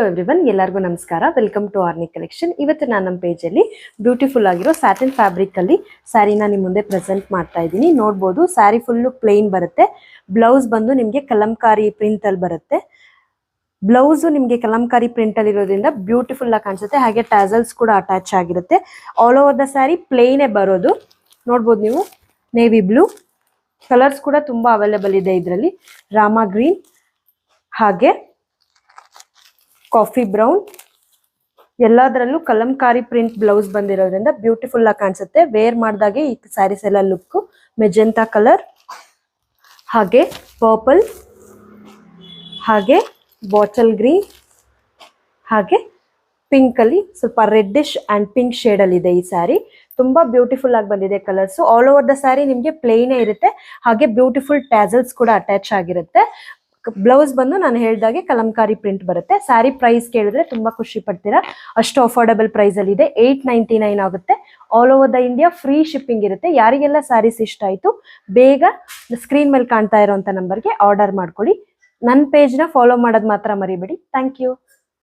Everyone, ಎಲ್ಲರಿಗೂ ನಮಸ್ಕಾರ. Welcome to Aarnik collection. ಇವತ್ತು ನಾನು ನಮ್ಮ ಪೇಜಲ್ಲಿ ಬ್ಯೂಟಿಫುಲ್ ಆಗಿರೋ ಸ್ಯಾಟಿನ್ ಫ್ಯಾಬ್ರಿಕ್ ಅಲ್ಲಿ ಸ್ಯಾರಿನ ನಿಮ್ಮ ಮುಂದೆ ಪ್ರೆಸೆಂಟ್ ಮಾಡ್ತಾ ಇದ್ದೀನಿ. ನೋಡ್ಬೋದು, ಸ್ಯಾರಿ ಫುಲ್ಲು ಪ್ಲೇನ್ ಬರುತ್ತೆ. ಬ್ಲೌಸ್ ಬಂದು ನಿಮಗೆ ಕಲಂಕಾರಿ ಪ್ರಿಂಟ್ ಅಲ್ಲಿ ಬರುತ್ತೆ. ಬ್ಲೌಸು ನಿಮಗೆ ಕಲಂಕಾರಿ ಪ್ರಿಂಟ್ ಅಲ್ಲಿ ಇರೋದ್ರಿಂದ ಬ್ಯೂಟಿಫುಲ್ ಆಗಿ ಕಾಣಿಸುತ್ತೆ. ಹಾಗೆ ಟ್ಯಾಸಲ್ಸ್ ಕೂಡ ಅಟ್ಯಾಚ್ ಆಗಿರುತ್ತೆ. ಆಲ್ ಓವರ್ ದ ಸ್ಯಾರಿ ಪ್ಲೇನೇ ಬರೋದು. ನೋಡ್ಬೋದು ನೀವು, ನೇವಿ ಬ್ಲೂ ಕಲರ್ಸ್ ಕೂಡ ತುಂಬಾ ಅವೈಲೇಬಲ್ ಇದೆ ಇದರಲ್ಲಿ. ರಾಮಾ ಗ್ರೀನ್, ಹಾಗೆ ಕಾಫಿ ಬ್ರೌನ್, ಎಲ್ಲದರಲ್ಲೂ ಕಲಂಕಾರಿ ಪ್ರಿಂಟ್ ಬ್ಲೌಸ್ ಬಂದಿರೋದ್ರಿಂದ ಬ್ಯೂಟಿಫುಲ್ ಆಗಿ ಕಾಣಿಸುತ್ತೆ. ವೇರ್ ಮಾಡಿದಾಗೆ ಈ ಸ್ಯಾರೀಸ್ ಎಲ್ಲ ಲುಕ್. ಮೆಜೆಂಟಾ ಕಲರ್, ಹಾಗೆ ಪರ್ಪಲ್, ಹಾಗೆ ಬಾಟಲ್ ಗ್ರೀನ್, ಹಾಗೆ ಪಿಂಕ್ ಅಲ್ಲಿ ಸ್ವಲ್ಪ ರೆಡ್ಡಿಶ್ ಅಂಡ್ ಪಿಂಕ್ ಶೇಡ್ ಅಲ್ಲಿ ಇದೆ ಈ ಸ್ಯಾರಿ. ತುಂಬಾ ಬ್ಯೂಟಿಫುಲ್ ಆಗಿ ಬಂದಿದೆ colours. All over the sari ನಿಮಗೆ ಪ್ಲೇನೇ ಇರುತ್ತೆ. ಹಾಗೆ ಬ್ಯೂಟಿಫುಲ್ ಟ್ಯಾಸಲ್ಸ್ ಕೂಡ ಅಟ್ಯಾಚ್ ಆಗಿರುತ್ತೆ. ಬ್ಲೌಸ್ ಬಂದು ನಾನು ಹೇಳ್ದಾಗೆ ಕಲಂಕಾರಿ ಪ್ರಿಂಟ್ ಬರುತ್ತೆ. ಸ್ಯಾರಿ ಪ್ರೈಸ್ ಕೇಳಿದ್ರೆ ತುಂಬಾ ಖುಷಿ ಪಡ್ತೀರಾ, ಅಷ್ಟು ಅಫೋರ್ಡಬಲ್ ಪ್ರೈಸ್ ಅಲ್ಲಿ ಇದೆ. 899 ಆಗುತ್ತೆ. All over the India free shipping ಇರುತ್ತೆ. ಯಾರಿಗೆಲ್ಲ ಸ್ಯಾರೀಸ್ ಇಷ್ಟ ಆಯ್ತು, ಬೇಗ ಸ್ಕ್ರೀನ್ ಮೇಲೆ ಕಾಣ್ತಾ ಇರೋಂಥ ನಂಬರ್ಗೆ ಆರ್ಡರ್ ಮಾಡ್ಕೊಳ್ಳಿ. ನನ್ನ ಪೇಜ್ನ ಫಾಲೋ ಮಾಡೋದು ಮಾತ್ರ ಮರಿಬೇಡಿ. Thank you.